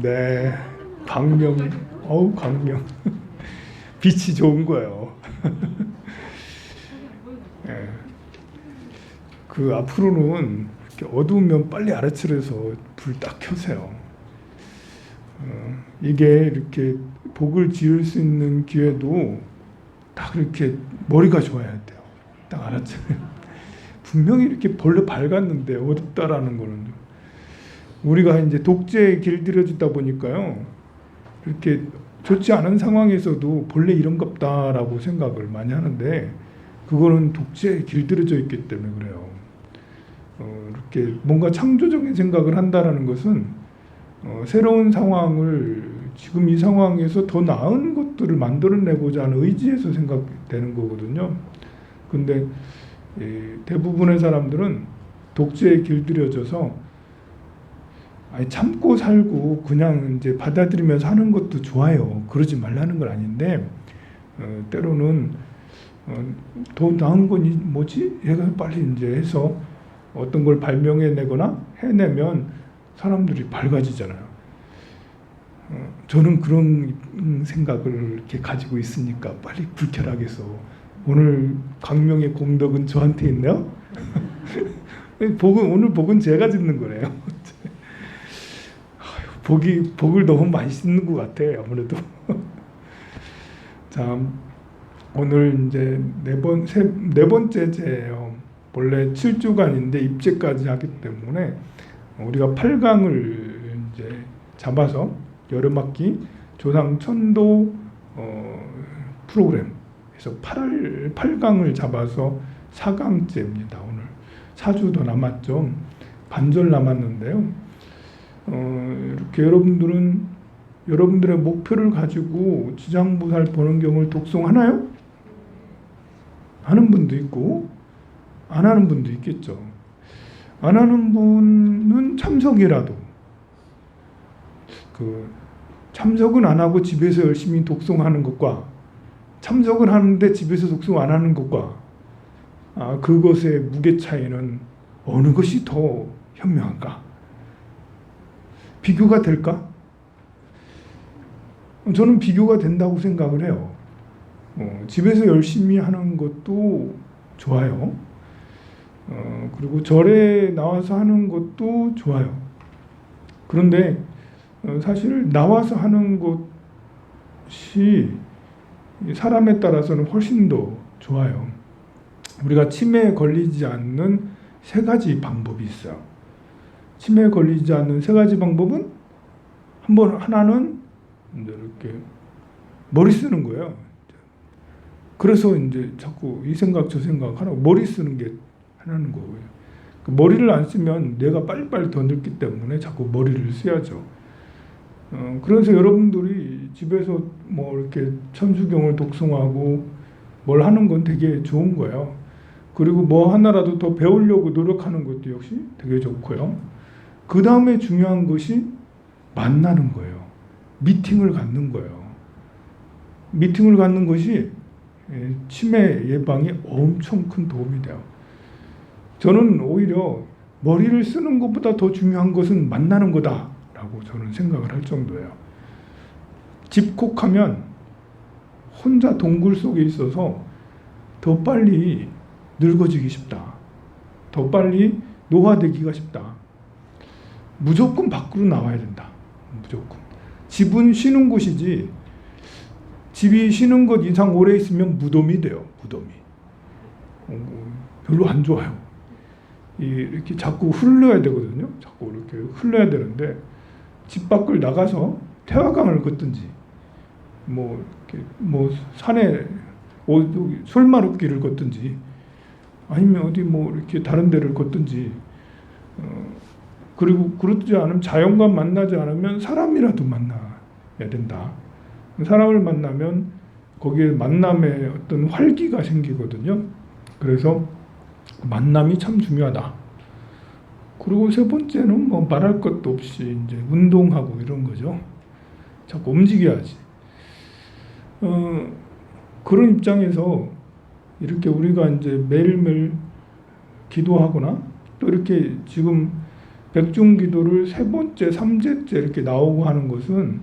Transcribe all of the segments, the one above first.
네, 광명, 어우 광명, 빛이 좋은 거예요. 예, 그 앞으로는 이렇게 어두우면 빨리 알아차려서 불 딱 켜세요. 이게 이렇게 복을 지을 수 있는 기회도 딱 이렇게 머리가 좋아야 돼요. 딱 알아차려. 분명히 이렇게 벌레 밝았는데 어둡다라는 거는 우리가 이제 독재에 길들여지다 보니까요. 이렇게 좋지 않은 상황에서도 본래 이런갑다라고 생각을 많이 하는데 그거는 독재에 길들여져 있기 때문에 그래요. 이렇게 뭔가 창조적인 생각을 한다라는 것은 새로운 상황을 지금 이 상황에서 더 나은 것들을 만들어내고자 하는 의지에서 생각되는 거거든요. 근데 대부분의 사람들은 독재에 길들여져서 아니 참고 살고 그냥 이제 받아들이면서 하는 것도 좋아요. 그러지 말라는 건 아닌데 때로는 더 나은 건 뭐지? 얘가 빨리 이제 해서 어떤 걸 발명해내거나 해내면 사람들이 밝아지잖아요. 저는 그런 생각을 이렇게 가지고 있으니까 빨리 불쾌하게서 오늘 광명의 공덕은 저한테 있네요. 오늘 복은 제가 짓는 거네요. 복을 너무 많이 씻는 것 같아 아무래도. 자, 오늘 이제 네 번째제예요. 원래 7주간인데 입제까지 하기 때문에 우리가 8강을 이제 잡아서 여름학기 조상천도 프로그램에서 8강을 잡아서 4강째입니다. 오늘 4주 더 남았죠. 반절 남았는데요. 이렇게 여러분들의 목표를 가지고 지장보살 번원경을 독송하나요? 하는 분도 있고 안 하는 분도 있겠죠. 안 하는 분은 참석이라도 참석은 안 하고 집에서 열심히 독송하는 것과 참석을 하는데 집에서 독송 안 하는 것과 그것의 무게 차이는 어느 것이 더 현명할까? 비교가 될까? 저는 비교가 된다고 생각을 해요. 집에서 열심히 하는 것도 좋아요. 그리고 절에 나와서 하는 것도 좋아요. 그런데 사실 나와서 하는 것이 사람에 따라서는 훨씬 더 좋아요. 우리가 치매에 걸리지 않는 3가지 방법이 있어요. 치매에 걸리지 않는 3가지 방법은 하나는 이렇게 머리 쓰는 거예요. 그래서 이제 자꾸 이 생각 저 생각 하라고 머리 쓰는 게 하나는 거고요. 머리를 안 쓰면 뇌가 빨리빨리 더 늙기 때문에 자꾸 머리를 써야죠. 그래서 여러분들이 집에서 뭐 이렇게 천수경을 독송하고 뭘 하는 건 되게 좋은 거예요. 그리고 뭐 하나라도 더 배우려고 노력하는 것도 역시 되게 좋고요. 그 다음에 중요한 것이 만나는 거예요. 미팅을 갖는 거예요. 미팅을 갖는 것이 치매 예방에 엄청 큰 도움이 돼요. 저는 오히려 머리를 쓰는 것보다 더 중요한 것은 만나는 거다라고 저는 생각을 할 정도예요. 집콕하면 혼자 동굴 속에 있어서 더 빨리 늙어지기 쉽다. 더 빨리 노화되기가 쉽다. 무조건 밖으로 나와야 된다. 무조건. 집은 쉬는 곳이지 집이 쉬는 것 이상 오래 있으면 무덤이 돼요. 무덤이. 별로 안 좋아요. 이렇게 자꾸 흘러야 되거든요. 자꾸 이렇게 흘러야 되는데 집 밖을 나가서 태화강을 걷든지 뭐 산에 솔마룻길을 걷든지 아니면 어디 뭐 이렇게 다른 데를 걷든지 그리고 그렇지 않으면 자연과 만나지 않으면 사람이라도 만나야 된다. 사람을 만나면 거기에 만남에 어떤 활기가 생기거든요. 그래서 만남이 참 중요하다. 그리고 3번째는 뭐 말할 것도 없이 이제 운동하고 이런 거죠. 자꾸 움직여야지. 그런 입장에서 이렇게 우리가 이제 매일매일 기도하거나 또 이렇게 지금 백중기도를 세 번째, 삼재째 이렇게 나오고 하는 것은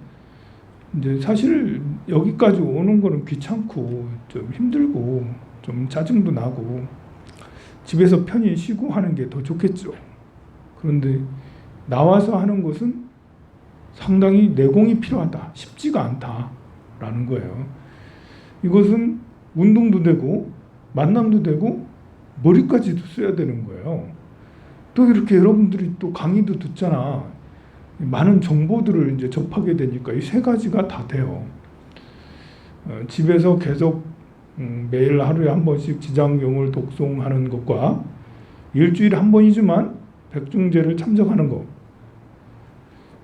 이제 사실 여기까지 오는 거는 귀찮고 좀 힘들고 좀 짜증도 나고 집에서 편히 쉬고 하는 게 더 좋겠죠. 그런데 나와서 하는 것은 상당히 내공이 필요하다. 쉽지가 않다라는 거예요. 이것은 운동도 되고 만남도 되고 머리까지도 써야 되는 거예요. 또 이렇게 여러분들이 또 강의도 듣잖아. 많은 정보들을 이제 접하게 되니까 이 세 가지가 다 돼요. 집에서 계속 매일 하루에 한 번씩 지장용을 독송하는 것과 일주일에 한 번이지만 백중제를 참석하는 것.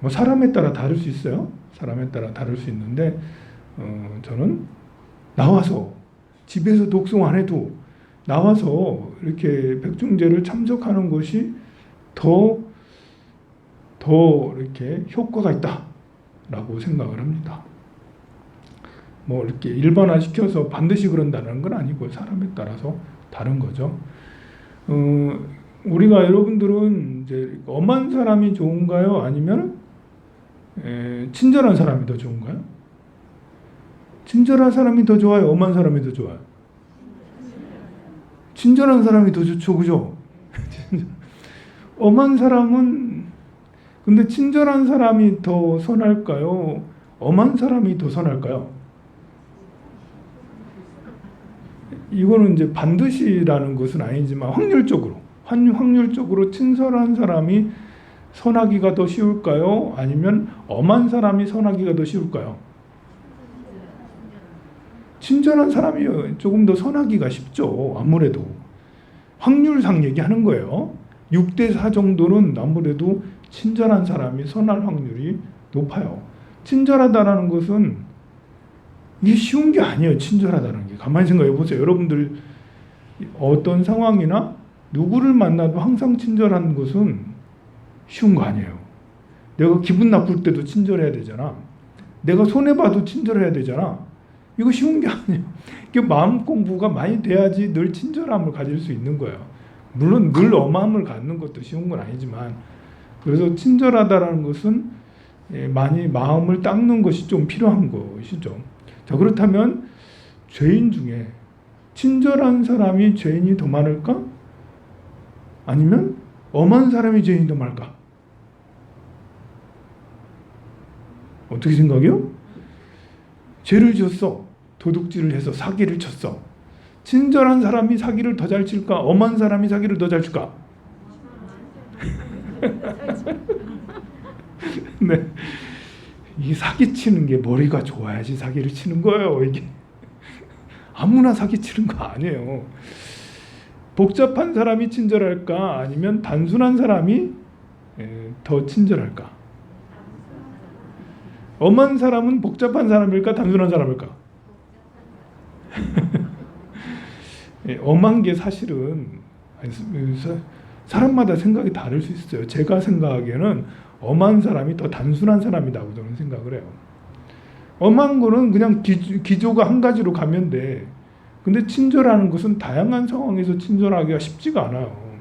뭐 사람에 따라 다를 수 있어요. 사람에 따라 다를 수 있는데 저는 나와서 집에서 독송 안 해도 나와서 이렇게 백중제를 참석하는 것이 더 이렇게 효과가 있다라고 생각을 합니다. 뭐 이렇게 일반화시켜서 반드시 그런다는 건 아니고 사람에 따라서 다른 거죠. 우리가 여러분들은 이제 엄한 사람이 좋은가요? 아니면 친절한 사람이 더 좋은가요? 친절한 사람이 더 좋아요? 엄한 사람이 더 좋아요? 친절한 사람이 더 좋죠, 그죠? 엄한 사람은 근데 친절한 사람이 더 선할까요? 엄한 사람이 더 선할까요? 이거는 이제 반드시라는 것은 아니지만 확률적으로 친절한 사람이 선하기가 더 쉬울까요? 아니면 엄한 사람이 선하기가 더 쉬울까요? 친절한 사람이 조금 더 선하기가 쉽죠. 아무래도 확률상 얘기하는 거예요. 6대 4 정도는 아무래도 친절한 사람이 선할 확률이 높아요. 친절하다라는 것은 이게 쉬운 게 아니에요. 친절하다는 게. 가만히 생각해 보세요. 여러분들 어떤 상황이나 누구를 만나도 항상 친절한 것은 쉬운 거 아니에요. 내가 기분 나쁠 때도 친절해야 되잖아. 내가 손해봐도 친절해야 되잖아. 이거 쉬운 게 아니에요. 이게 마음 공부가 많이 돼야지 늘 친절함을 가질 수 있는 거예요. 물론 늘 엄함을 갖는 것도 쉬운 건 아니지만 그래서 친절하다라는 것은 많이 마음을 닦는 것이 좀 필요한 것이죠. 자, 그렇다면 죄인 중에 친절한 사람이 죄인이 더 많을까? 아니면 엄한 사람이 죄인이 더 많을까? 어떻게 생각해요? 죄를 지었어. 도둑질을 해서 사기를 쳤어. 친절한 사람이 사기를 더 잘 칠까? 엄한 사람이 사기를 더 잘 칠까? 네. 이 사기 치는 게 머리가 좋아야지 사기를 치는 거예요. 이게 아무나 사기 치는 거 아니에요. 복잡한 사람이 친절할까? 아니면 단순한 사람이 더 친절할까? 엄한 사람은 복잡한 사람일까? 단순한 사람일까? 엄한 게 사실은 사람마다 생각이 다를 수 있어요. 제가 생각하기에는 엄한 사람이 더 단순한 사람이라고 저는 생각을 해요. 엄한 거는 그냥 기조가 한 가지로 가면 돼. 근데 친절하는 것은 다양한 상황에서 친절하기가 쉽지가 않아요.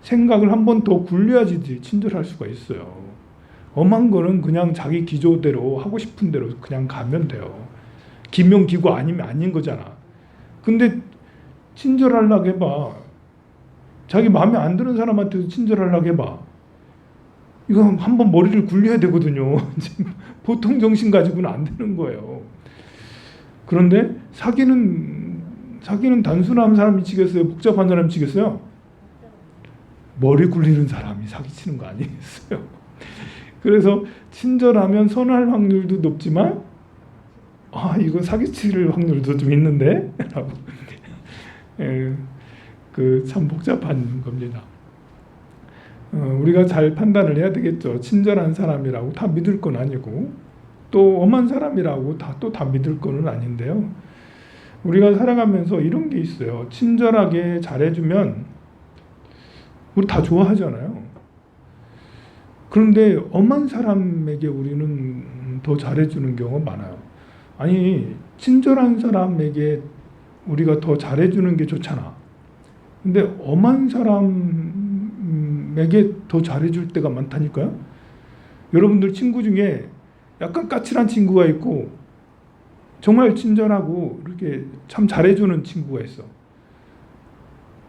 생각을 한 번 더 굴려야지 친절할 수가 있어요. 엄한 거는 그냥 자기 기조대로 하고 싶은 대로 그냥 가면 돼요. 기명기고 아니면 아닌 거잖아. 근데 친절하려고 해봐. 자기 마음에 안 드는 사람한테도 친절하려고 해봐. 이거 한번 머리를 굴려야 되거든요. 보통 정신 가지고는 안 되는 거예요. 그런데 사기는 단순한 사람이 치겠어요? 복잡한 사람이 치겠어요? 머리 굴리는 사람이 사기치는 거 아니겠어요? 그래서 친절하면 선할 확률도 높지만 이거 사기칠 확률도 좀 있는데 라고 참 복잡한 겁니다. 우리가 잘 판단을 해야 되겠죠. 친절한 사람이라고 다 믿을 건 아니고 또 엄한 사람이라고 다 믿을 거는 아닌데요. 우리가 살아가면서 이런 게 있어요. 친절하게 잘해주면 우리 다 좋아하잖아요. 그런데 엄한 사람에게 우리는 더 잘해주는 경우가 많아요. 아니, 친절한 사람에게 우리가 더 잘해주는 게 좋잖아. 근데 엄한 사람에게 사람에게 더 잘해줄 때가 많다니까요. 여러분들 친구 중에 약간 까칠한 친구가 있고 정말 친절하고 이렇게 참 잘해주는 친구가 있어.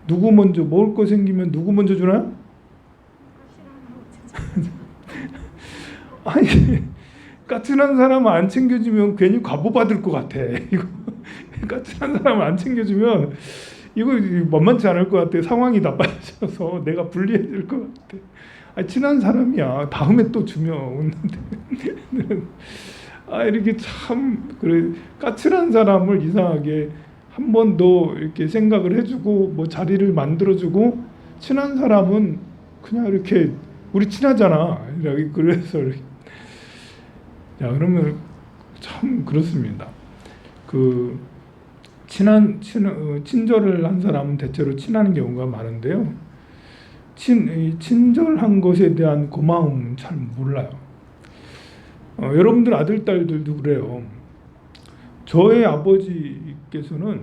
누구 먼저 먹을 거 생기면 누구 먼저 주나요? 아니, 까칠한 사람은 안 챙겨주면 괜히 과보 받을 것 같아. 이거 까칠한 사람은 안 챙겨주면 이거 만만치 않을 것 같아. 상황이 나빠져서 내가 불리해질 것 같아. 아니, 친한 사람이야. 다음에 또 주면 오는데. 아, 이렇게 참 그래, 까칠한 사람을 이상하게 한 번 더 이렇게 생각을 해주고 뭐 자리를 만들어주고, 친한 사람은 그냥 이렇게 우리 친하잖아. 그래서 이렇게. 자, 그러면 참 그렇습니다. 그 친절을 한 사람은 대체로 친한 경우가 많은데요. 친절한 것에 대한 고마움은 잘 몰라요. 여러분들 아들, 딸들도 그래요. 저의 아버지께서는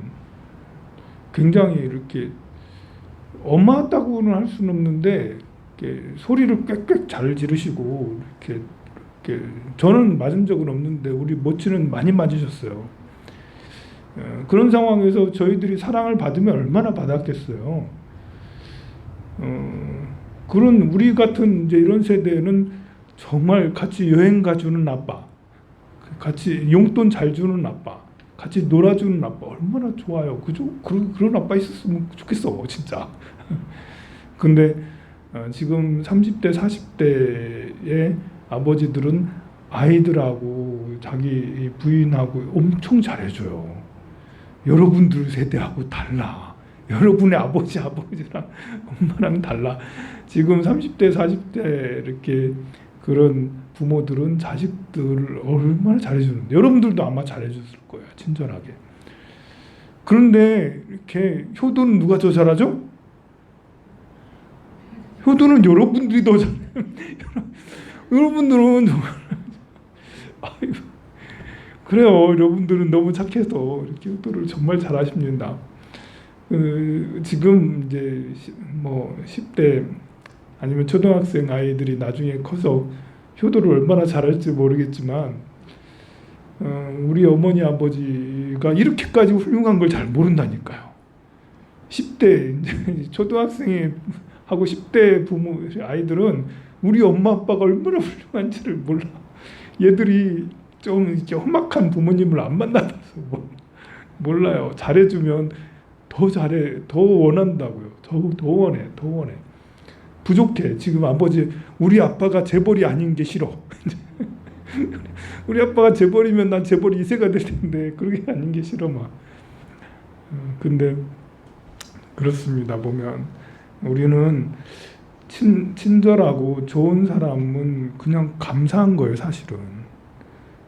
굉장히 이렇게 엄마다고는 할 수는 없는데 이렇게 소리를 꽥꽥 잘 지르시고 이렇게 저는 맞은 적은 없는데 우리 모친은 많이 맞으셨어요. 그런 상황에서 저희들이 사랑을 받으면 얼마나 받았겠어요. 그런 우리 같은 이제 이런 세대는 정말 같이 여행 가주는 아빠, 같이 용돈 잘 주는 아빠, 같이 놀아주는 아빠 얼마나 좋아요. 그죠? 그런 아빠 있었으면 좋겠어, 진짜. 근데 지금 30대, 40대의 아버지들은 아이들하고 자기 부인하고 엄청 잘해줘요. 여러분들 세대하고 달라. 여러분의 아버지랑 엄마랑 달라. 지금 30대, 40대 이렇게 그런 부모들은 자식들을 얼마나 잘해주는데, 여러분들도 아마 잘해줬을 거예요. 친절하게. 그런데 이렇게 효도는 누가 더 잘하죠? 효도는 여러분들이 더 잘해요. 여러분들은 정말 그래요. 여러분들은 너무 착해서 이렇게 효도를 정말 잘하십니다. 지금 이제 뭐 10대 아니면 초등학생 아이들이 나중에 커서 효도를 얼마나 잘할지 모르겠지만 우리 어머니 아버지가 이렇게까지 훌륭한 걸 잘 모른다니까요. 10대 이제 초등학생이 하고 10대 부모 아이들은 우리 엄마 아빠가 얼마나 훌륭한지를 몰라. 얘들이 좀 이렇게 험악한 부모님을 안 만나봐서 몰라요. 잘해주면 더 잘해, 더 원한다고요. 더 원해. 부족해. 지금 아버지, 우리 아빠가 재벌이 아닌 게 싫어. 우리 아빠가 재벌이면 난 재벌 2세가 될 텐데 그게 아닌 게 싫어 막. 근데 그렇습니다. 보면 우리는 친절하고 좋은 사람은 그냥 감사한 거예요. 사실은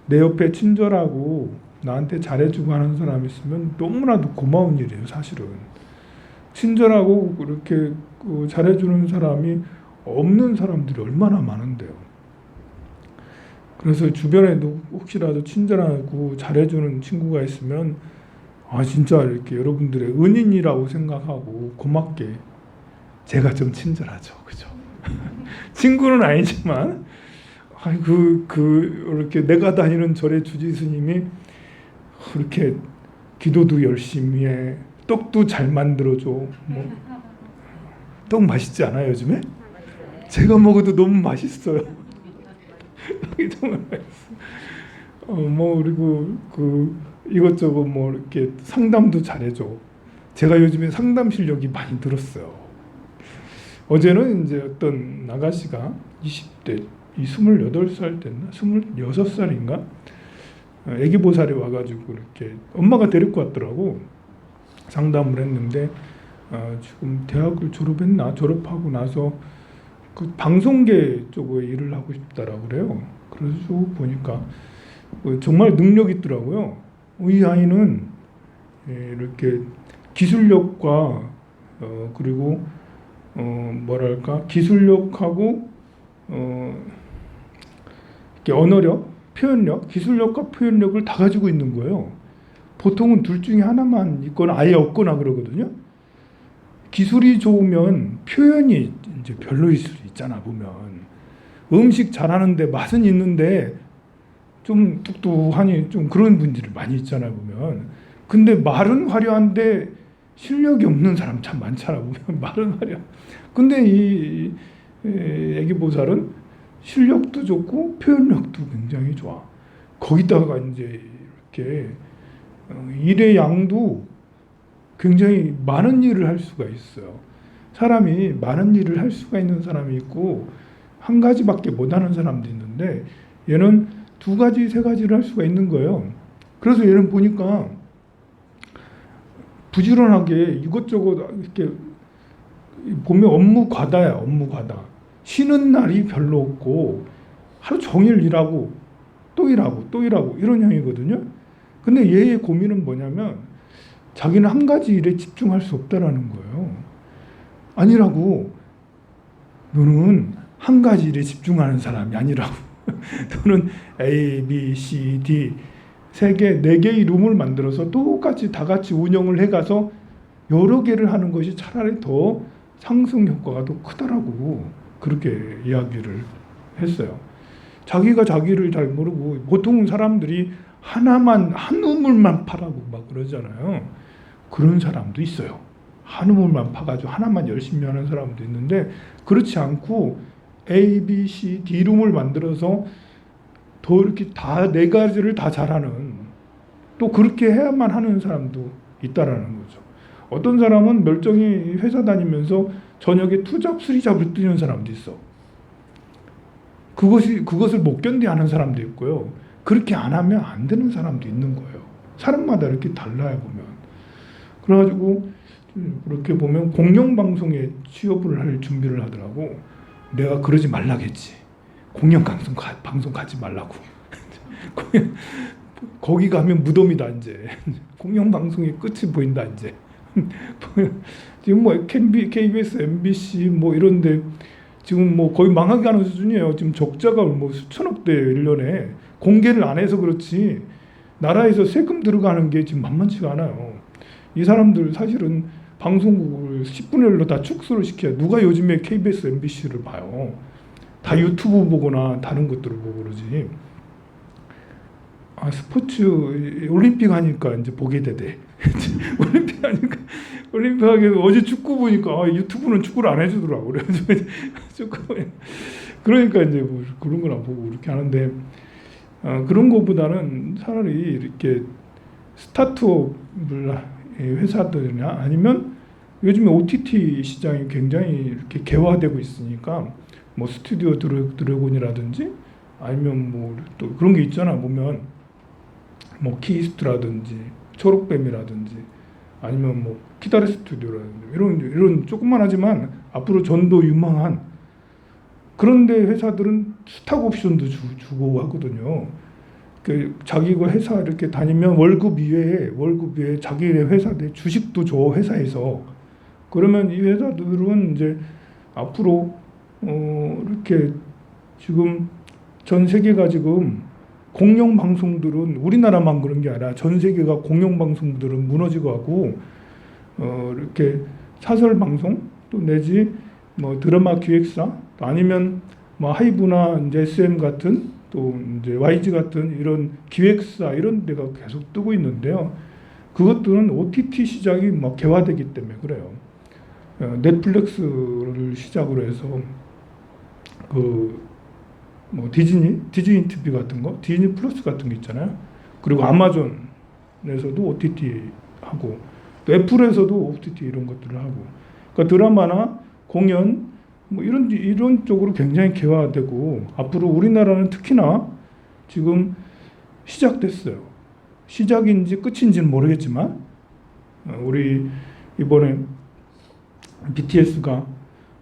내 옆에 친절하고 나한테 잘해주고 하는 사람이 있으면 너무나도 고마운 일이에요. 사실은 친절하고 그렇게 잘해주는 사람이 없는 사람들이 얼마나 많은데요. 그래서 주변에도 혹시라도 친절하고 잘해주는 친구가 있으면 진짜 이렇게 여러분들의 은인이라고 생각하고 고맙게, 제가 좀 친절하죠, 그죠? 친구는 아니지만 이렇게 내가 다니는 절의 주지 스님이 그렇게 기도도 열심히 해, 떡도 잘 만들어줘. 떡 맛있지 않아요, 요즘에? 제가 먹어도 너무 맛있어요. 떡이 정말 맛있어. 그리고 이것저것 이렇게 상담도 잘해줘. 제가 요즘에 상담 실력이 많이 늘었어요. 어제는 이제 어떤 아가씨가 20대, 28살 됐나? 26살인가? 애기 보살에 와가지고 이렇게 엄마가 데리고 왔더라고. 상담을 했는데 지금 대학을 졸업하고 나서 그 방송계 쪽에 일을 하고 싶다라고 그래요. 그래서 보니까 정말 능력 있더라고요. 이 아이는 이렇게 기술력과 그리고 기술력하고 이렇게 언어력, 표현력, 기술력과 표현력을 다 가지고 있는 거예요. 보통은 둘 중에 하나만 있거나 아예 없거나 그러거든요. 기술이 좋으면 표현이 이제 별로일 수도 있잖아 보면. 음식 잘하는데 맛은 있는데 좀 뚝뚝하니 좀 그런 분들이 많이 있잖아 보면. 근데 말은 화려한데 실력이 없는 사람 참 많잖아 보면. 말은 화려. 근데 이 애기보살은 실력도 좋고 표현력도 굉장히 좋아. 거기다가 이제 이렇게 일의 양도 굉장히 많은 일을 할 수가 있어요. 사람이 많은 일을 할 수가 있는 사람이 있고 한 가지밖에 못하는 사람도 있는데 얘는 두 가지, 세 가지를 할 수가 있는 거예요. 그래서 얘는 보니까 부지런하게 이것저것 이렇게 보면 업무 과다야, 업무 과다. 쉬는 날이 별로 없고 하루 종일 일하고 또 일하고 또 일하고 이런 형이거든요. 근데 얘의 고민은 뭐냐면 자기는 한 가지 일에 집중할 수 없다라는 거예요. 아니라고. 너는 한 가지 일에 집중하는 사람이 아니라고. 너는 A, B, C, D 세 개, 네 개의 룸을 만들어서 똑같이 다 같이 운영을 해가서 여러 개를 하는 것이 차라리 더 상승 효과가 더 크다라고 그렇게 이야기를 했어요. 자기가 자기를 잘 모르고 보통 사람들이 하나만 한 우물만 파라고 막 그러잖아요. 그런 사람도 있어요. 한 우물만 파가지고 하나만 열심히 하는 사람도 있는데 그렇지 않고 A, B, C, D 룸을 만들어서 더 이렇게 다 네 가지를 다 잘하는 또 그렇게 해야만 하는 사람도 있다라는 거죠. 어떤 사람은 멀쩡히 회사 다니면서 저녁에 투잡, 쓰리잡을 뛰는 사람도 있어. 그것을 못 견디하는 사람도 있고요. 그렇게 안 하면 안 되는 사람도 있는 거예요. 사람마다 이렇게 달라요 보면. 그래가지고 그렇게 보면 공영방송에 취업을 할 준비를 하더라고. 내가 그러지 말라겠지. 공영방송 가지 말라고. 거기 가면 무덤이다 이제. 공영방송의 끝이 보인다 이제. 지금 뭐 KBS, MBC 뭐 이런데 지금 뭐 거의 망하게 하는 수준이에요. 지금 적자가 뭐 수천억 대 1년에 공개를 안 해서 그렇지 나라에서 세금 들어가는 게 지금 만만치가 않아요. 이 사람들 사실은 방송국을 10분의 1로 다 축소를 시켜야 누가 요즘에 KBS, MBC를 봐요. 다 유튜브 보거나 다른 것들을 보고 그러지. 아, 스포츠 올림픽 하니까 이제 보게 되대. 올림픽 하니까 어제 축구 보니까 유튜브는 축구를 안 해주더라고. 그래가지고 축구 그러니까 이제 뭐 그런 걸 안 보고 그렇게 하는데 그런 것보다는 차라리 이렇게 스타트업을 회사들이나 아니면 요즘에 OTT 시장이 굉장히 이렇게 개화되고 있으니까 뭐 스튜디오 드래곤이라든지 아니면 뭐 또 그런 게 있잖아 보면 뭐 키스트라든지 초록뱀이라든지 아니면 뭐 키다리 스튜디오라든지 이런 조그만하지만 앞으로 전도 유망한 그런데 회사들은 스탁 옵션도 주고 하거든요. 자기가 회사 이렇게 다니면 월급 이외에 자기네 회사 내 주식도 줘 회사에서. 그러면 이 회사들은 이제 앞으로 이렇게 지금 전 세계가 지금 공영 방송들은 우리나라만 그런 게 아니라 전 세계가 공영 방송들은 무너지고 하고 이렇게 사설 방송 또 내지 뭐 드라마 기획사 아니면 뭐 하이브나 이제 SM 같은 또 이제 YG 같은 이런 기획사 이런 데가 계속 뜨고 있는데요. 그것들은 OTT 시장이 막 개화되기 때문에 그래요. 넷플릭스를 시작으로 해서 뭐 디즈니 TV 같은 거, 디즈니 플러스 같은 게 있잖아요. 그리고 아마존에서도 OTT 하고 또 애플에서도 OTT 이런 것들을 하고. 그러니까 드라마나 공연 뭐 이런 쪽으로 굉장히 개화되고 앞으로 우리나라는 특히나 지금 시작됐어요. 시작인지 끝인지는 모르겠지만 우리 이번에 BTS가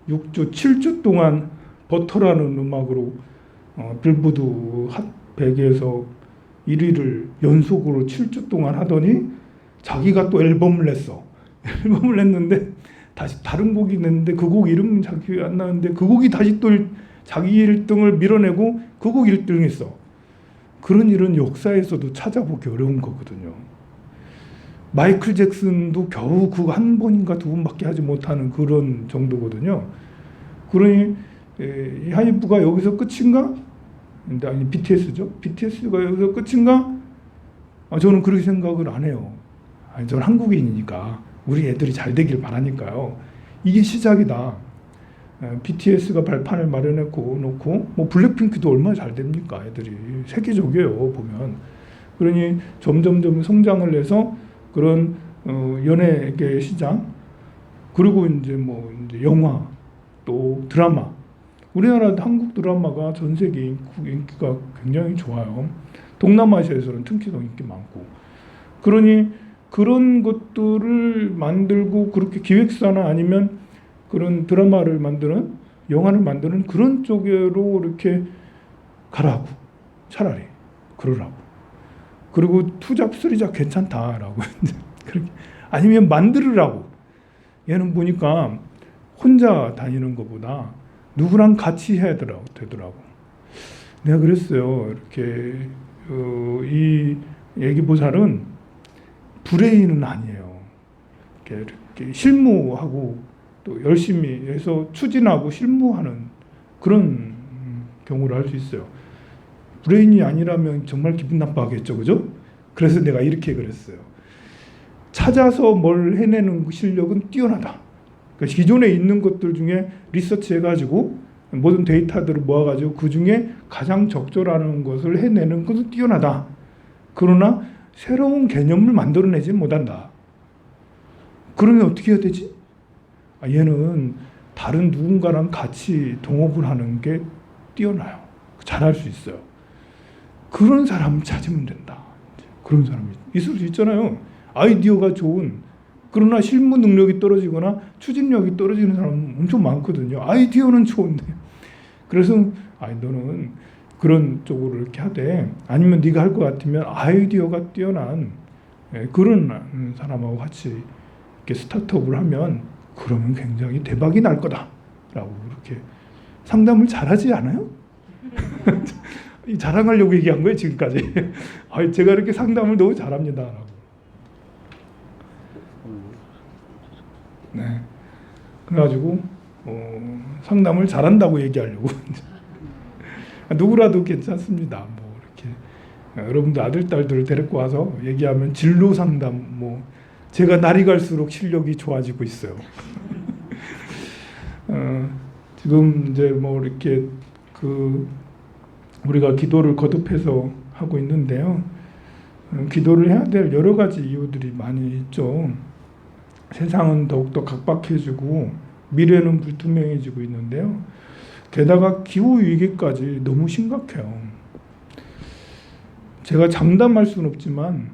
6주, 7주 동안 버터라는 음악으로 빌보드 핫 100에서 1위를 연속으로 7주 동안 하더니 자기가 또 앨범을 냈어. 앨범을 냈는데 다시 다른 곡이 냈는데 그 곡 이름 자기 안 나는데 그 곡이 다시 또 자기 1등을 밀어내고 그 곡 1등 했어. 그런 일은 역사에서도 찾아보기 어려운 거거든요. 마이클 잭슨도 겨우 그 한 번인가 두 번밖에 하지 못하는 그런 정도거든요. 그러니 이 하이브가 여기서 끝인가? 아니 BTS죠. BTS가 여기서 끝인가? 저는 그렇게 생각을 안 해요. 저는 한국인이니까 우리 애들이 잘 되길 바라니까요. 이게 시작이다. BTS가 발판을 마련했고 놓고 뭐 블랙핑크도 얼마나 잘 됩니까? 애들이 세계적이에요 보면. 그러니 점점 성장을 해서 그런 연예계 시장 그리고 이제 뭐 이제 영화 또 드라마 우리나라 한국 드라마가 전 세계 인기가 굉장히 좋아요. 동남아시아에서는 특히 더 인기 많고 그러니 그런 것들을 만들고 그렇게 기획사나 아니면 그런 드라마를 만드는 영화를 만드는 그런 쪽으로 이렇게 가라고 차라리 그러라고 그리고 투잡 쓰리잡 괜찮다라고 그렇게 아니면 만들으라고 얘는 보니까 혼자 다니는 것보다 누구랑 같이 해야 되더라고. 내가 그랬어요. 이렇게 이 애기보살은 불회의는 아니에요. 이렇게 실무하고 또 열심히 해서 추진하고 실무하는 그런 경우를 할 수 있어요. 불회인이 아니라면 정말 기분 나빠하겠죠, 그죠? 그래서 내가 이렇게 그랬어요. 찾아서 뭘 해내는 실력은 뛰어나다. 그러니까 기존에 있는 것들 중에 리서치해가지고 모든 데이터들을 모아가지고 그 중에 가장 적절한 것을 해내는 것은 뛰어나다. 그러나 새로운 개념을 만들어내지 못한다. 그러면 어떻게 해야 되지? 얘는 다른 누군가랑 같이 동업을 하는 게 뛰어나요. 잘할 수 있어요. 그런 사람 찾으면 된다. 그런 사람이 있을 수 있잖아요. 아이디어가 좋은 그러나 실무 능력이 떨어지거나 추진력이 떨어지는 사람 엄청 많거든요. 아이디어는 좋은데 그래서 너는 그런 쪽으로 이렇게 하되 아니면 네가 할 것 같으면 아이디어가 뛰어난 그런 사람하고 같이 이렇게 스타트업을 하면 그러면 굉장히 대박이 날 거다라고 이렇게 상담을 잘하지 않아요? 자랑하려고 얘기한 거예요 지금까지. 제가 이렇게 상담을 너무 잘합니다라고. 네. 그래가지고 상담을 잘한다고 얘기하려고. 누구라도 괜찮습니다. 뭐 이렇게 여러분들 아들 딸들을 데리고 와서 얘기하면 진로 상담 뭐 제가 날이 갈수록 실력이 좋아지고 있어요. 지금 이제 뭐 이렇게 우리가 기도를 거듭해서 하고 있는데요. 기도를 해야 될 여러 가지 이유들이 많이 있죠. 세상은 더욱더 각박해지고 미래는 불투명해지고 있는데요. 게다가 기후위기까지 너무 심각해요. 제가 장담할 수는 없지만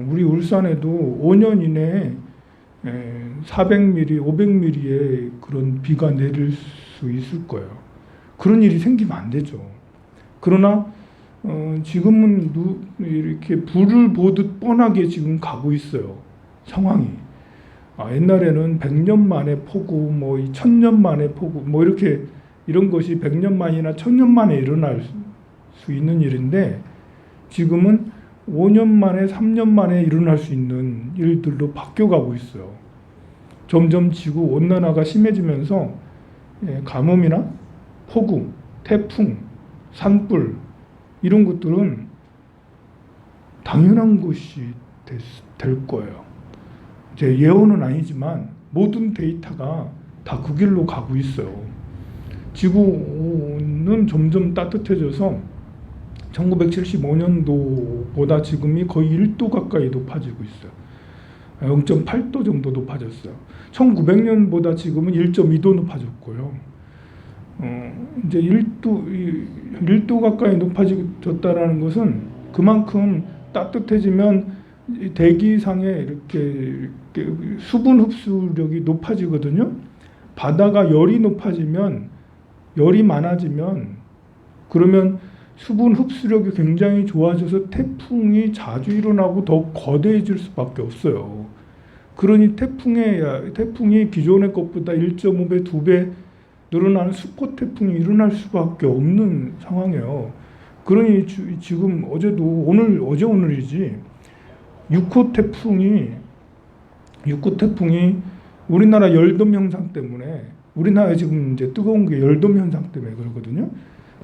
우리 울산에도 5년 이내에 400mm, 500mm의 그런 비가 내릴 수 있을 거예요. 그런 일이 생기면 안 되죠. 그러나 지금은 이렇게 불을 보듯 뻔하게 지금 가고 있어요. 상황이. 옛날에는 100년 만에 폭우, 뭐 1000년 만에 폭우, 뭐 이렇게 이런 것이 100년 만이나 1000년 만에 일어날 수 있는 일인데 지금은 5년 만에 3년 만에 일어날 수 있는 일들로 바뀌어가고 있어요. 점점 지구 온난화가 심해지면서 가뭄이나 폭우, 태풍, 산불 이런 것들은 당연한 것이 될 거예요. 제 예언은 아니지만 모든 데이터가 다 그 길로 가고 있어요. 지구는 점점 따뜻해져서 1975년도보다 지금이 거의 1도 가까이 높아지고 있어요. 0.8도 정도 높아졌어요. 1900년보다 지금은 1.2도 높아졌고요. 이제 1도 가까이 높아졌다라는 것은 그만큼 따뜻해지면 대기상에 이렇게 수분 흡수력이 높아지거든요. 바다가 열이 높아지면 열이 많아지면 그러면 수분 흡수력이 굉장히 좋아져서 태풍이 자주 일어나고 더 거대해질 수밖에 없어요. 그러니 태풍이 기존의 것보다 1.5배, 2배 늘어나는 슈퍼 태풍이 일어날 수밖에 없는 상황이에요. 그러니 지금 어제 오늘이지 6호 태풍이 우리나라 열돔 현상 때문에 우리나라에 지금 이제 뜨거운 게 열돔 현상 때문에 그러거든요.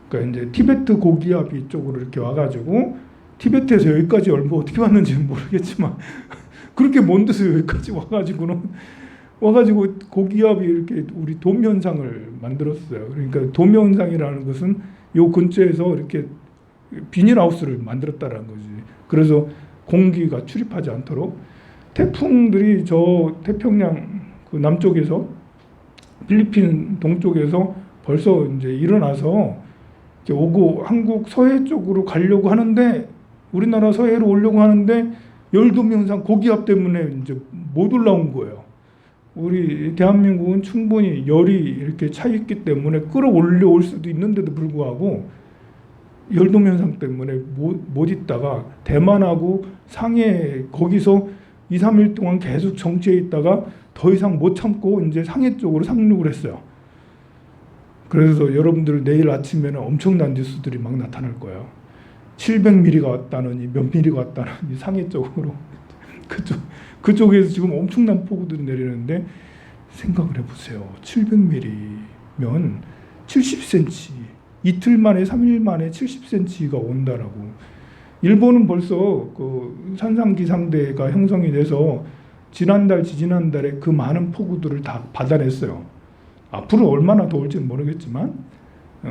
그러니까 이제 티베트 고기압이 이쪽으로 이렇게 와가지고 티베트에서 여기까지 얼마 어떻게 왔는지는 모르겠지만 그렇게 먼 데서 여기까지 와가지고 고기압이 이렇게 우리 돔 현상을 만들었어요. 그러니까 돔 현상이라는 것은 요 근처에서 이렇게 비닐하우스를 만들었다라는 거지. 그래서 공기가 출입하지 않도록 태풍들이 저 태평양 그 남쪽에서 필리핀 동쪽에서 벌써 이제 일어나서 이제 오고 한국 서해 쪽으로 가려고 하는데 우리나라 서해로 오려고 하는데 열돔 현상 고기압 때문에 이제 못 올라온 거예요. 우리 대한민국은 충분히 열이 이렇게 차 있기 때문에 끌어올려 올 수도 있는데도 불구하고 열돔 현상 때문에 못 있다가 대만하고 상해 거기서 2, 3일 동안 계속 정체해 있다가 더 이상 못 참고 이제 상해 쪽으로 상륙을 했어요. 그래서 여러분들 내일 아침에는 엄청난 뉴스들이 막 나타날 거예요. 700mm가 왔다느니 몇 mm가 왔다느니 상해 쪽으로 그쪽에서 지금 엄청난 폭우들이 내리는데 생각을 해보세요. 700mm면 70cm 이틀 만에 3일 만에 70cm가 온다라고. 일본은 벌써 그 산상기상대가 형성이 돼서 지난달 지지난달에 그 많은 폭우들을 다 받아냈어요. 앞으로 얼마나 더 올지는 모르겠지만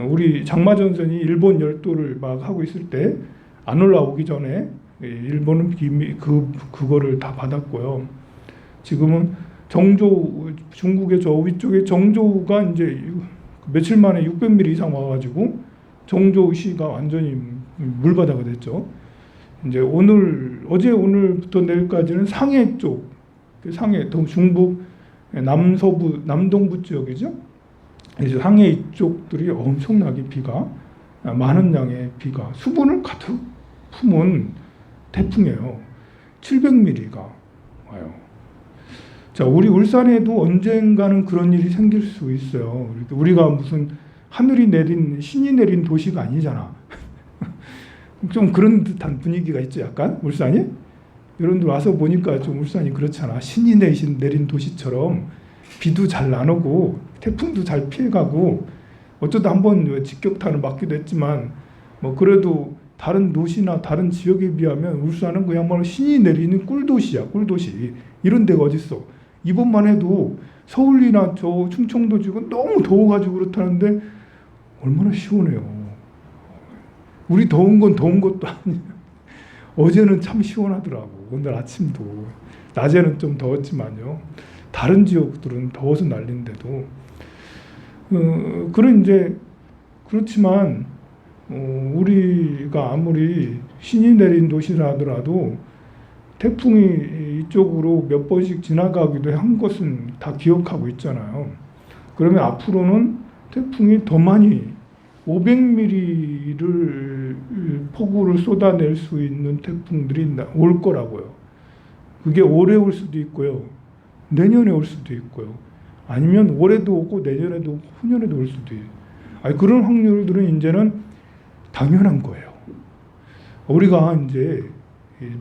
우리 장마전선이 일본 열도를 막 하고 있을 때 안 올라오기 전에 일본은 이미 그거를 다 받았고요. 지금은 정조 중국의 저 위쪽에 정조가 이제 며칠 만에 600mm 이상 와가지고 정조시가 완전히 물바다가 됐죠. 이제 어제 오늘부터 내일까지는 상해 쪽, 상해 중북 남서부 남동부 지역이죠. 이제 상해 이쪽들이 엄청나게 비가 많은 양의 비가 수분을 가득 품은 태풍이에요. 700mm가 와요. 자, 우리 울산에도 언젠가는 그런 일이 생길 수 있어요. 우리가 무슨 신이 내린 도시가 아니잖아. 좀 그런 듯한 분위기가 있죠, 약간 울산이. 여러분들 와서 보니까 좀 울산이 그렇잖아. 신이 내린 도시처럼 비도 잘 안 오고 태풍도 잘 피해가고 어쩌다 한번 직격탄을 맞기도 했지만 뭐 그래도 다른 도시나 다른 지역에 비하면 울산은 그야말로 신이 내리는 꿀도시야, 꿀도시. 이런 데가 어딨어. 이번만 해도 서울이나 저 충청도 지금 너무 더워가지고 그렇다는데 얼마나 시원해요. 우리 더운 건 더운 것도 아니야. 어제는 참 시원하더라고. 오늘 아침도. 낮에는 좀 더웠지만요. 다른 지역들은 더워서 난리인데도. 그렇지만 우리가 아무리 신이 내린 도시라 하더라도 태풍이 이쪽으로 몇 번씩 지나가기도 한 것은 다 기억하고 있잖아요. 그러면 앞으로는 태풍이 더 많이 500mm를 폭우를 쏟아낼 수 있는 태풍들이 올 거라고요. 그게 올해 올 수도 있고요. 내년에 올 수도 있고요. 아니면 올해도 오고 내년에도 오고 후년에도 올 수도 있어요. 그런 확률들은 이제는 당연한 거예요. 우리가 이제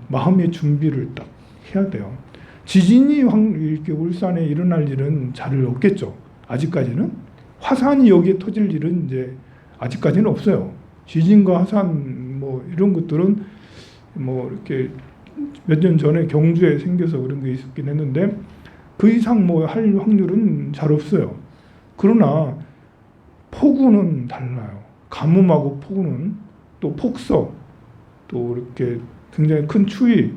마음의 준비를 딱 해야 돼요. 지진이 이렇게 울산에 일어날 일은 잘 없겠죠. 아직까지는. 화산이 여기에 터질 일은 이제 아직까지는 없어요. 지진과 화산 뭐 이런 것들은 뭐 이렇게 몇 년 전에 경주에 생겨서 그런 게 있었긴 했는데 그 이상 뭐 할 확률은 잘 없어요. 그러나 폭우는 달라요. 가뭄하고 폭우는 또 폭설, 또 이렇게 굉장히 큰 추위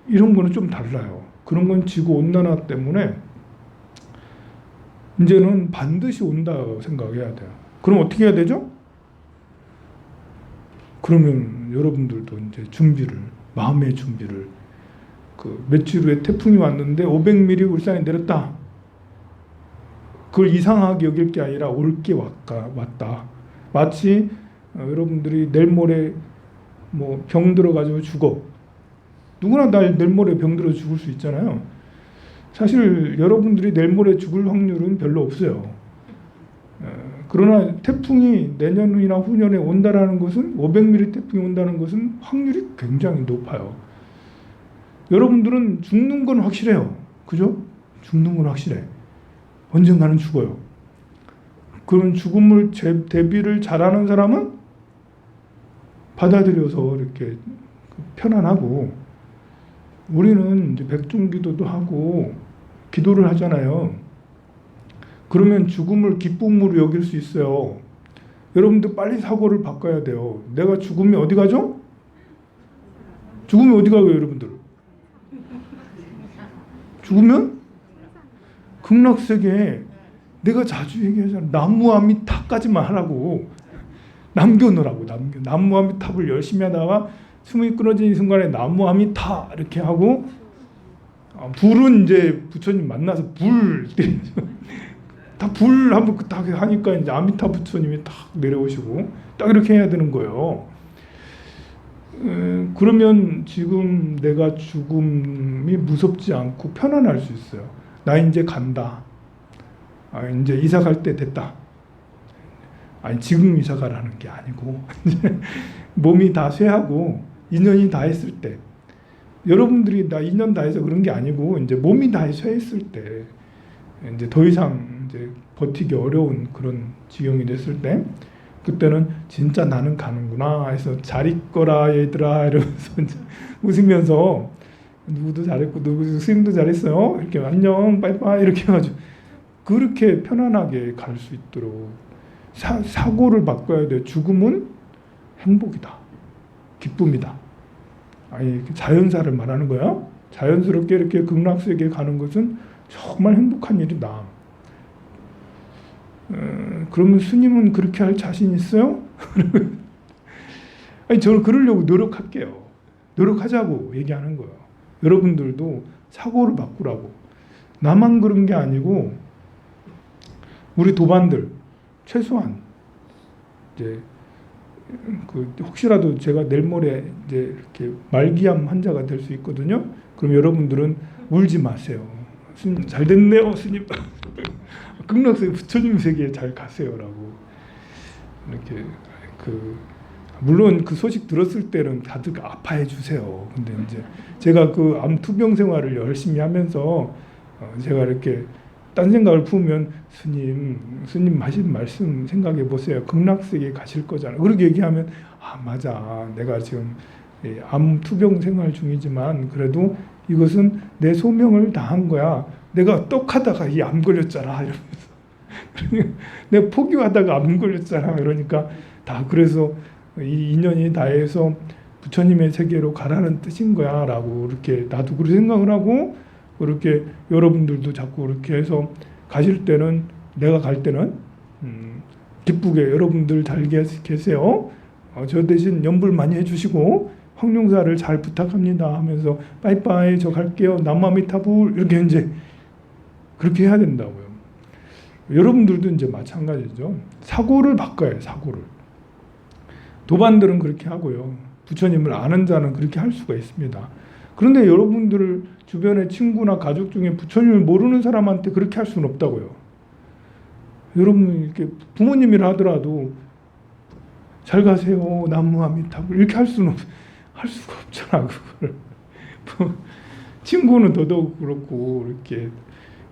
이런 거는 좀 달라요. 그런 건 지구 온난화 때문에 이제는 반드시 온다고 생각해야 돼요. 그럼 어떻게 해야 되죠? 그러면 여러분들도 이제 마음의 준비를 며칠 후에 태풍이 왔는데 500mm 울산에 내렸다. 그걸 이상하게 여길 게 아니라 올 게 왔다. 마치 여러분들이 내일 모레 뭐 병 들어가지고 죽어. 누구나 내일 모레 병 들어 죽을 수 있잖아요. 사실 여러분들이 내일 모레 죽을 확률은 별로 없어요. 그러나 태풍이 내년이나 후년에 온다라는 것은 500mm 태풍이 온다는 것은 확률이 굉장히 높아요. 여러분들은 죽는 건 확실해요. 그죠? 죽는 건 확실해. 언젠가는 죽어요. 그런 죽음을 대비를 잘하는 사람은 받아들여서 이렇게 편안하고, 우리는 이제 백중기도도 하고 기도를 하잖아요. 그러면 죽음을 기쁨으로 여길 수 있어요. 여러분들 빨리 사고를 바꿔야 돼요. 내가 죽으면 어디 가죠? 죽으면 어디 가요, 여러분들? 죽으면 극락세계에, 내가 자주 얘기하잖아. 남무아미탑까지만 하라고. 남겨놓으라고. 남무아미탑을 열심히 하다가 숨이 끊어지는 순간에 남무아미타 이렇게 하고, 불은 이제 부처님 만나서 다 불 한번 딱 하니까 이제 아미타 부처님이 딱 내려오시고 딱 이렇게 해야 되는 거예요. 그러면 지금 내가 죽음이 무섭지 않고 편안할 수 있어요. 나 이제 간다. 이제 이사 갈 때 됐다. 아니 지금 이사 가라는 게 아니고 몸이 다 쇠하고 인연이 다 했을 때, 여러분들이 나 인연 다 해서 그런 게 아니고 이제 몸이 다 쇠했을 때, 이제 더 이상 이제 버티기 어려운 그런 지경이 됐을 때, 그때는 진짜 나는 가는구나 해서 잘 있거라 얘들아 이러면서 이제 웃으면서 누구도 잘했고 누구 스님도 잘했어요 이렇게 안녕 빠이빠이 이렇게 해가지고 그렇게 편안하게 갈 수 있도록 사고를 바꿔야 돼요. 죽음은 행복이다, 기쁨이다. 아니 자연사를 말하는 거야. 자연스럽게 이렇게 극락세계에 가는 것은 정말 행복한 일이다. 그러면 스님은 그렇게 할 자신 있어요? 아니 저는 그러려고 노력할게요. 노력하자고 얘기하는 거예요. 여러분들도 사고를 바꾸라고. 나만 그런 게 아니고 우리 도반들 최소한 이제 혹시라도 제가 내일 모레 이제 이렇게 말기암 환자가 될 수 있거든요. 그럼 여러분들은 울지 마세요. 스님 잘 됐네요, 스님. 극락세계 부처님 세계에 잘 가세요라고 이렇게 물론 그 소식 들었을 때는 다들 아파해 주세요. 근데 이제 제가 그 암 투병 생활을 열심히 하면서 제가 이렇게 딴 생각을 품으면 스님 하신 말씀 생각해 보세요. 극락세계 가실 거잖아요. 그렇게 얘기하면 맞아. 내가 지금 암 투병 생활 중이지만 그래도 이것은 내 소명을 다한 거야. 내가 떡하다가 이 암 걸렸잖아. 이러면서 내가 포기하다가 암 걸렸잖아. 그러니까 다 그래서 이 인연이 다해서 부처님의 세계로 가라는 뜻인 거야 라고 이렇게 나도 그렇게 생각을 하고, 그렇게 여러분들도 자꾸 그렇게 해서 가실 때는, 내가 갈 때는 기쁘게 여러분들 잘 계세요. 저 대신 연불 많이 해주시고 황룡사를 잘 부탁합니다 하면서 빠이빠이 저 갈게요 남아미타불 이렇게 이제 그렇게 해야 된다고요. 여러분들도 이제 마찬가지죠. 사고를 바꿔야 사고를. 도반들은 그렇게 하고요. 부처님을 아는 자는 그렇게 할 수가 있습니다. 그런데 여러분들 주변의 친구나 가족 중에 부처님을 모르는 사람한테 그렇게 할 수는 없다고요. 여러분 이렇게 부모님이라 하더라도 잘 가세요 남무아미타불 이렇게 할 수가 없잖아. 그걸 친구는 더더욱 그렇고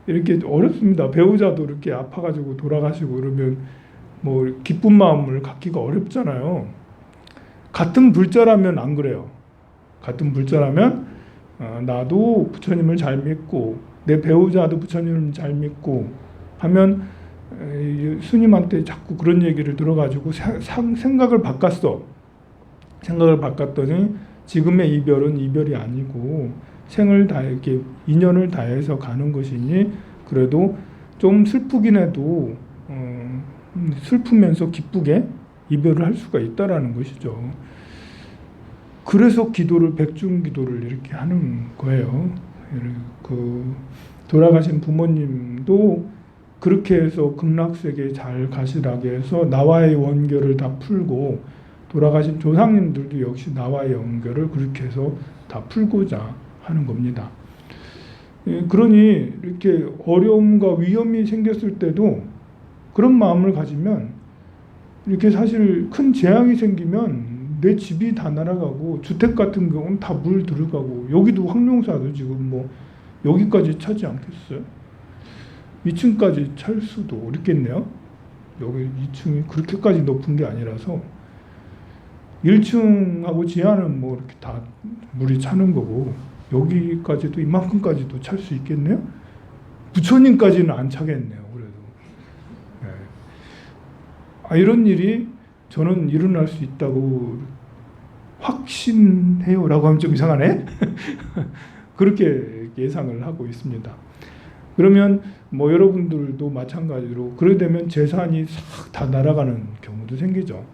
이렇게 어렵습니다. 배우자도 이렇게 아파가지고 돌아가시고 그러면 뭐 기쁜 마음을 갖기가 어렵잖아요. 같은 불자라면 안 그래요. 같은 불자라면 나도 부처님을 잘 믿고 내 배우자도 부처님을 잘 믿고 하면 스님한테 자꾸 그런 얘기를 들어가지고 생각을 바꿨어. 생각을 바꿨더니 지금의 이별은 이별이 아니고 생을 다 이렇게 인연을 다해서 가는 것이니 그래도 좀 슬프긴 해도 슬프면서 기쁘게 이별을 할 수가 있다라는 것이죠. 그래서 기도를 백중기도를 이렇게 하는 거예요. 돌아가신 부모님도 그렇게 해서 극락세계에 잘 가시라게 해서 나와의 원결을 다 풀고, 돌아가신 조상님들도 역시 나와의 연결을 그렇게 해서 다 풀고자 하는 겁니다. 그러니 이렇게 어려움과 위험이 생겼을 때도 그런 마음을 가지면, 이렇게 사실 큰 재앙이 생기면 내 집이 다 날아가고 주택 같은 경우는 다 물 들어가고, 여기도 황룡사도 지금 뭐 여기까지 차지 않겠어요? 2층까지 찰 수도 있겠네요. 여기 2층이 그렇게까지 높은 게 아니라서 1층하고 지하는 뭐 이렇게 다 물이 차는 거고 여기까지도 이만큼까지도 찰 수 있겠네요. 부처님까지는 안 차겠네요. 그래도 이런 일이 저는 일어날 수 있다고 확신해요라고 하면 좀 이상하네. 그렇게 예상을 하고 있습니다. 그러면 뭐 여러분들도 마찬가지로 그래 되면 재산이 싹 다 날아가는 경우도 생기죠.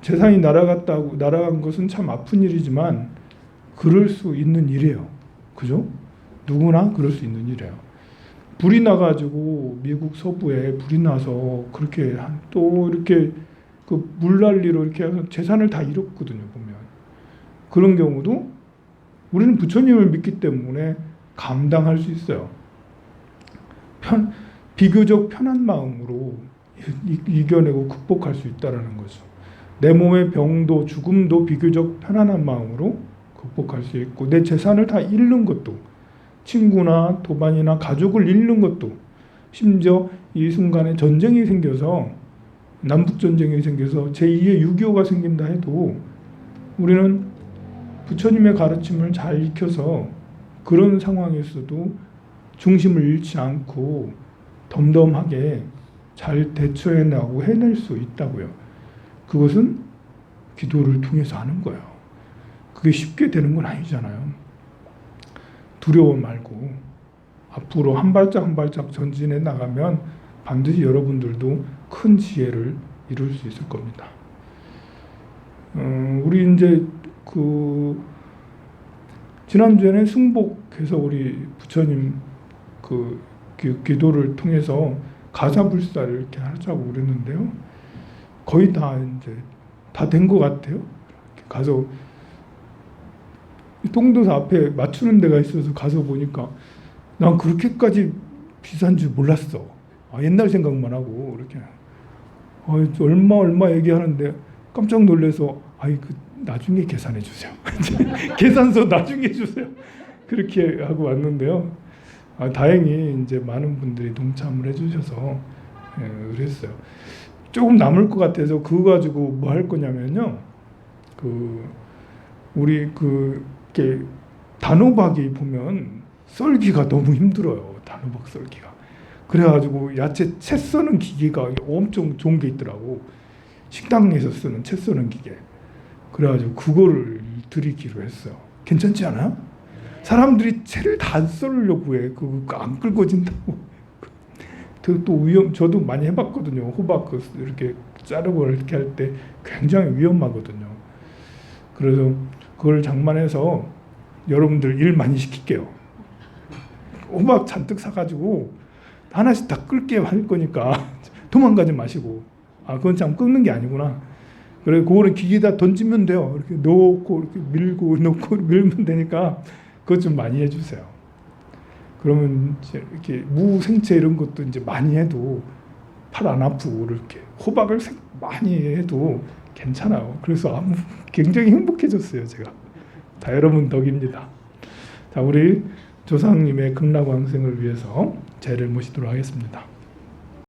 재산이 날아간 것은 참 아픈 일이지만 그럴 수 있는 일이에요. 그죠? 누구나 그럴 수 있는 일이에요. 불이 나가지고 미국 서부에 불이 나서 그렇게 또 이렇게 그 물난리로 이렇게 해서 재산을 다 잃었거든요. 보면 그런 경우도 우리는 부처님을 믿기 때문에 감당할 수 있어요. 비교적 편한 마음으로 이겨내고 극복할 수 있다는 거죠. 내 몸의 병도 죽음도 비교적 편안한 마음으로 극복할 수 있고 내 재산을 다 잃는 것도 친구나 도반이나 가족을 잃는 것도 심지어 이 순간에 전쟁이 생겨서 남북전쟁이 생겨서 제2의 6.25가 생긴다 해도 우리는 부처님의 가르침을 잘 익혀서 그런 상황에서도 중심을 잃지 않고 덤덤하게 잘 대처해나가고 해낼 수 있다고요. 그것은 기도를 통해서 하는 거예요. 그게 쉽게 되는 건 아니잖아요. 두려워 말고 앞으로 한 발짝 한 발짝 전진해 나가면 반드시 여러분들도 큰 지혜를 이룰 수 있을 겁니다. 우리 이제 지난주에는 승복해서 우리 부처님 기도를 통해서 가사불사를 이렇게 하자고 그랬는데요. 거의 다 이제 다 된 것 같아요. 가서 통도사 앞에 맞추는 데가 있어서 가서 보니까 난 그렇게까지 비싼 줄 몰랐어. 옛날 생각만 하고 이렇게 얼마 얘기하는데 깜짝 놀라서 나중에 계산해 주세요. 계산서 나중에 주세요. 그렇게 하고 왔는데요. 다행히 이제 많은 분들이 동참을 해주셔서 그랬어요. 조금 남을 것 같아서 그거 가지고 뭐 할 거냐면요. 우리 이렇게 단호박이 보면 썰기가 너무 힘들어요. 단호박 썰기가. 그래가지고 야채 채 써는 기계가 엄청 좋은 게 있더라고. 식당에서 쓰는 채 써는 기계. 그래가지고 그거를 드리기로 했어요. 괜찮지 않아요? 사람들이 채를 다 썰으려고 해. 그거 안 긁어진다고. 또 저도 많이 해봤거든요. 호박 이렇게 자르고 이렇게 할 때 굉장히 위험하거든요. 그래서 그걸 장만해서 여러분들 일 많이 시킬게요. 호박 잔뜩 사가지고 하나씩 다 끓게 할 거니까 도망가지 마시고. 그건 참 끓는 게 아니구나. 그래, 그거는 기계에다 던지면 돼요. 이렇게 넣고 이렇게 밀고 넣고 밀면 되니까 그것 좀 많이 해주세요. 그러면 이렇게 무생채 이런 것도 이제 많이 해도 팔 안 아프고 이렇게 호박을 많이 해도 괜찮아요. 그래서 굉장히 행복해졌어요. 제가 다 여러분 덕입니다. 자, 우리 조상님의 극락왕생을 위해서 제를 모시도록 하겠습니다.